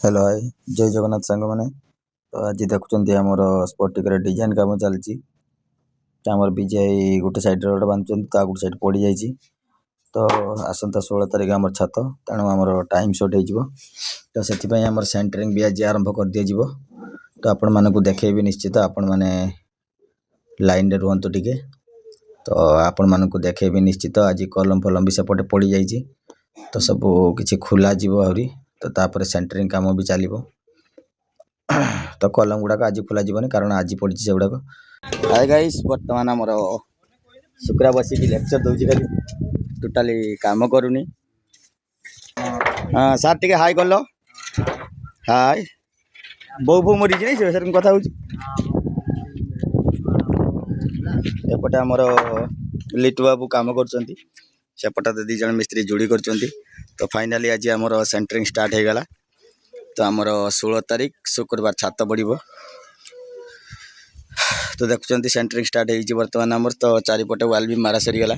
Hello hi जय जगन्नाथ सांग मैंने तो आज देखुं आमर स्पटिकर डिजाइन कम चलती बीजेआई गोटे सैड रोड बांधुं तो गोटे सैड पड़ जाए तो आसंता 16 तारिख आम छत तेणु आम टाइम सर्ट हो तो से आम सेंटरिंग भी आज आरंभ कर दि जाव तो आपण मानक देखेबी निश्चित आपण मैंने लाइन रुहतु टे तो आपण मानक देखेबी निश्चित आज कलम फलम भी सेपटे पड़ जाए तो सब किसी खोला जीव आहरी तो तापर सेंटरिंग काम भी चलो तो कलम गुड़ाक आज खोल जीवन कारण आज पड़ी से गुड़ाक हाय गाइस बर्तमान आमर शुक्रा बसिक लेक्चर दूसरी खाली टोटाली काम करूनी हाँ सार टे हाय कल हाय बो बो मरी नहीं से सर कथा एपटे आमर लिटू बाबू काम करपटा दी जन मिस्त्री जोड़ी कर तो फाइनाली आज आमर सेंटरिंग स्टार्ट हो गला तो आमर 16 तारिख शुक्रवार छात पड़ो तो देखुं सेंटरिंग स्टार्ट हो बर्तमान आमर तो चारिपटे वाल भी मारा सरीगला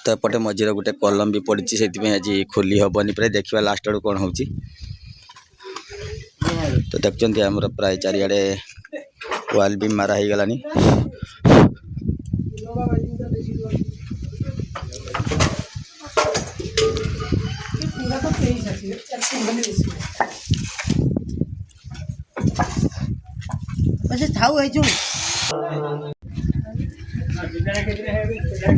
तो एपटे मझीरे गोटे कलम भी पड़ी से आज खोली हेनी प्राय देखा लास्ट आड़ कौन हो तो देखुं आमर प्राय चारिड़े वाल भी मारा हो गलानी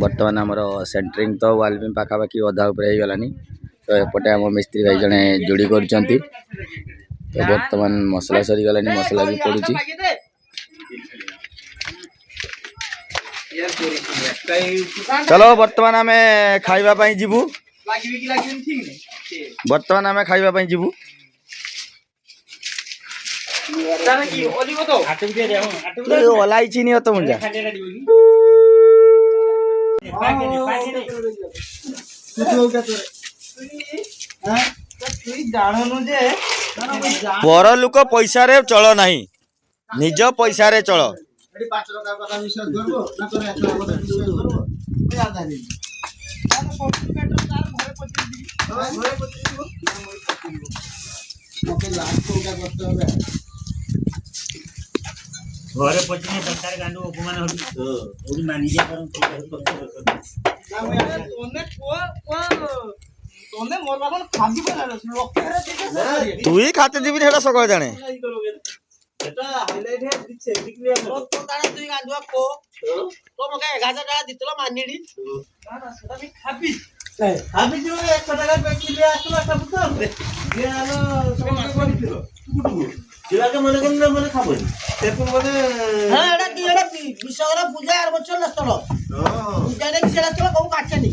बर्तमान आमर सेंटरिंग तो वाल भी पाखापाखि अधा उपरे हो गलानी तो एपटे आम मिस्त्री भाई जने जोड़ी कर तो बर्तमान मसला सरी गलानी मसला भी पड़ुची चलो बर्तमान आम खाइबा जीवु बर्तमान आम खाइबा जीवु ओलाइची नहीं तो मुझे पर लोक पैसा रे चल नहीं निज पैसा रे चल घरे पचिने सरकार गांडू अपमान होली मानी जा पर तोने मोर बाबन खाबी पर तू ही खाते दिबी हेला सकाळ जाने এটা হাইলাইট হে দিছে ডিক্লিয়ার তো তারা তুই গাंडू को তো মকে 1000 টাকা দিতল মানিডি না না সেটা আমি খাবি খাবি যে 100 টাকা বেচিলে আসলো একটা বুঝছো যে আলো সব করিছিল জিলাকে মনে কেন মনে খাবো তেপুন বলে হ্যাঁ এটা কি এটা বিশ্বকর্মা পূজা আর বছর নষ্টল পূজা রে কি সেটা কম কাটছে নি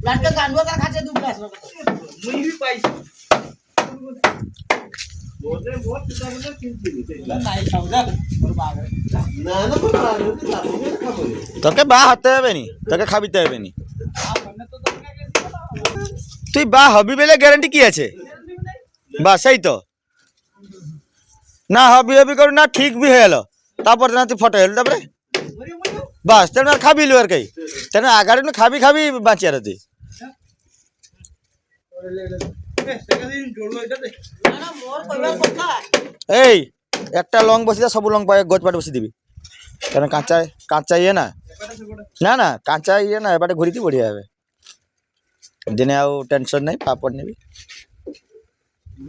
লাটকে গাंडू का খাচ্ছে দুটো আসলো মুই भी পাইছি बोले बहुत पिता बोले किंती नहीं समझा और बाग ना ना पर खाबो तके बा हते हेबेनी तके खाबिते हेबेनी তুই বা হবি বলে গ্যারান্টি কি আছে বা সেই তো না হবি হবি কর না ঠিক भी হলো তারপর না তুই ফটো হেল তারপরে বাস তেন আর খাবি লুয়ার কই তেন আগারে না খাবি খাবি বাঁচিয়া রে তুই এই একটা লং বসি দা সব লং পায় গজ পাট বসি দিবি কারণ কাঁচা কাঁচা ইয়ে না না না কাঁচা ইয়ে না এবারে ঘুরিতে বড়িয়া হবে দিনে আও টেনশন নাই পাপড় নেবি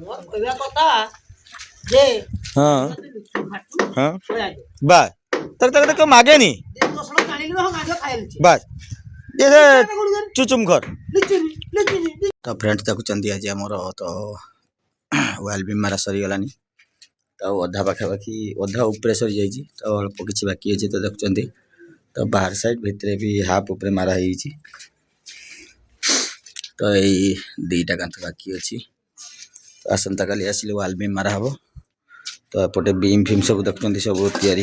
মোর কইবা কথা যে হ্যাঁ হ্যাঁ বা তক তক তক মাগে নি দশলো কানি লো গাজো খাইলছি বাস ये चुचुम घर तो फ्रेंड्स देखुं आज आमर तो वाल भी मारा सरी गलानी तो अधा पाखापाखि अधा उपरे सरी जाइए तो अल्प किसी बाकी अच्छे तो देखुं तो बाहर साइड भितर भी हाफ उपरे मारा है तो यही दुईटा कांथ बाकी अच्छी तो आसंता काली आसिले वाल भी मारा हम तो एपटे बीम फिम सब देखुं सब या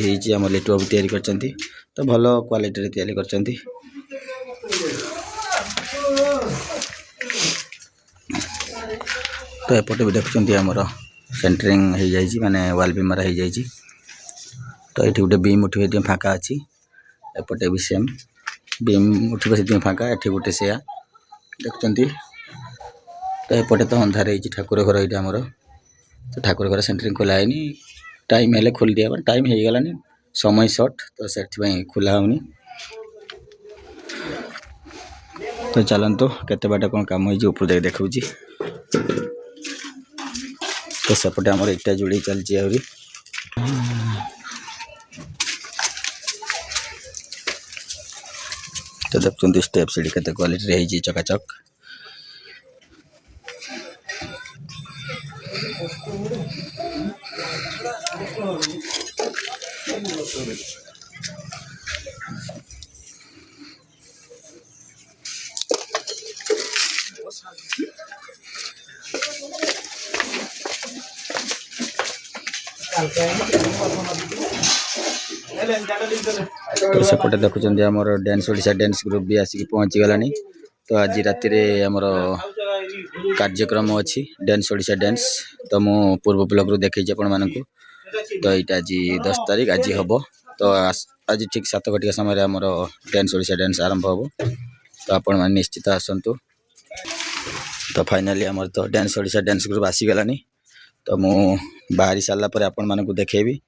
लिटू बाबू तैयारी कर तो भल क्वालिटी तैयारी कर तो एपटे भी देखुं आमर सेंटरिंग हो जाए माने वाल भी मारा हो जाए तो ये गोटे बीम उठे फाँका अच्छी एपटे भी सेम बीम उठे से फाँका ये गोटे से देखुं तो एपटे तो अंधार हो ठाकुर घर ये आमर तो ठाकुर घर सेंटरिंग खोला है टाइम हेल्ले खोल दिया टाइम हो गलानी समय सर्ट तो से खोला होनी तो चलतु केते बाट कौन कम हो ऊपर देख देखा तो सेपटे आमर इटा जोड़ी चलती आहरी तो देखते स्टेप सीढ़ी केते क्वालिटी रही चकाचक तो सेपटे देखुं आमर डांस ओडिशा डांस ग्रुप भी आसिक पहुँची गलानी तो आज राति आमर कार्यक्रम अच्छी डांस ओडिशा डांस तो मु पूर्व ब्लॉग रू देखी आपण मानक तो यहाँ आज 10 तारीख आज हम तो आज ठीक 7 घटिका समय आमर डांस ओडिशा डांस आरंभ हम तो आपण मैंने निश्चित आसतु तो फाइनाली आमर तो डांस ओडिशा डांस ग्रुप आसीगलानी तो मु बाहरी सारा पर आपण मानक देखी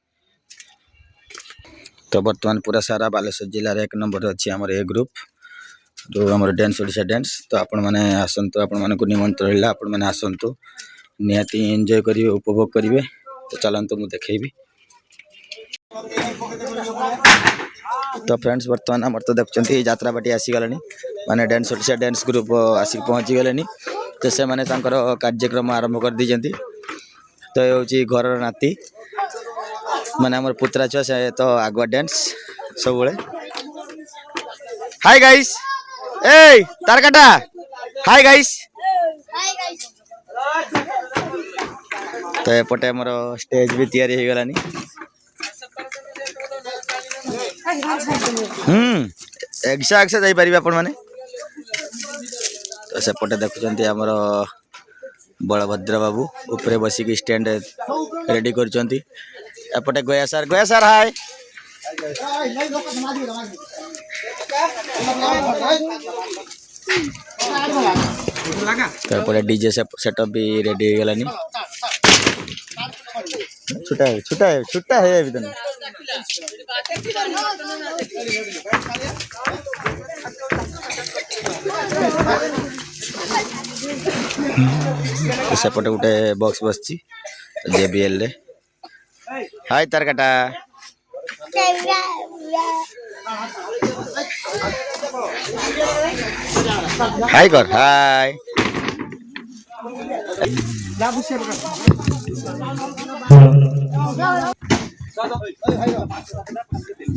तो बर्तमान पूरा सारा बालेश्वर जिले एक नंबर अच्छी आमर ए ग्रुप जो आमर डांस ओडिशा डांस तो आपण मैंने आसतु आपण मानक निमंत्रण रहा आपण मैंने आसतु निहाती एंजॉय करेंगे उपभोग करेंगे तो चलतु मुझे देखी तो फ्रेंड्स बर्तमान आमर तो देखते यात्रा बाटी आसीगला माने डांस ओडिशा डांस ग्रुप आसिक पहुँची गले तो से माने कार्यक्रम आरंभ कर दी तो ये घर नाती माने आमर पुत्रा छुआ से तो आगुआ डांस सब हाय गाइस ए तारकाटा हाय गाइस तो एपटे आमर स्टेज भी तैयारी हो गलानी एक्सा एक्सा जाई पारिबे आपण माने तो सेपटे देखुचंती आमर बलभद्र बाबू ऊपर बसिक स्टैंड रेडी करचंती एपटे गया सर हाय तो एपटे डीजे सेटअप भी रेडी हो गलानी छुट्टा है अभी तक सेपटे गोटे बॉक्स बसची JBL रे हाय तारकाटा हाय कर हाय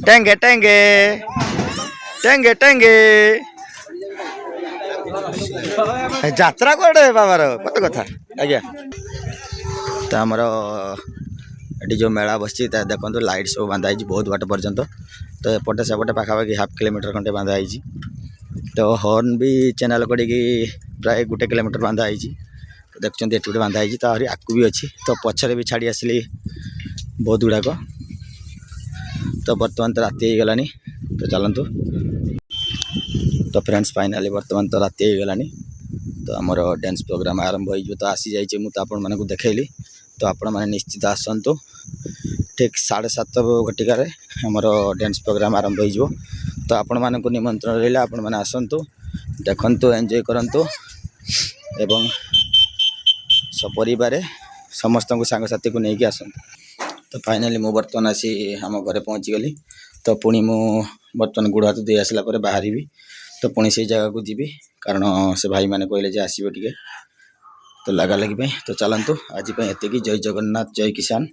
टेंगे टेंगे टेंगे टेंगे यात्रा कौटे बाबार कत कथा आज्ञा तो आमर ये जो मेला बस देखो लाइट सब बांधा बहुत बाट पर्यंत तो एपटे सेपटे पाखापाखि हाफ किलोमीटर खंडे बांधा तो हॉर्न भी चैनल कड़ी प्राय 1 किलोमीटर बांधा तो देखते ये गोटे बांधा तो आहरी आकू भी अच्छी तो पछरे भी छाड़ी आसली बहुत गुड़ाक तो बर्तमान तो राति हो गलानी तो चलतु तो फ्रेंड्स फाइनाली बर्तमान तो राति हो गलानी तो आमर डांस प्रोग्राम आरंभ हो तो आसी जाइए मुझे आपण मानक देखली तो आपण मैंने निश्चित आसतु ठीक 7:30 घटिकार आमर डांस प्रोग्राम आरंभ हो तो आपण मानक निमंत्रण रहा आपण मैंने आसतु देखंतु एंजॉय करंतु एवं सपरिवार समस्त को सांगसाथी को लेकिन आसतु तो फाइनाली मु बर्तमान आसी आम घरे पहुँची गली तो पुणी मु बर्तमान गोड़ हाथ दे आसला बाहरी तो पुणी से जगह को जीवी कारण से भाई मैंने कहले जे आसबे टिके तो लगा लगी तो चलतु आज एति जय जगन्नाथ जय किसान।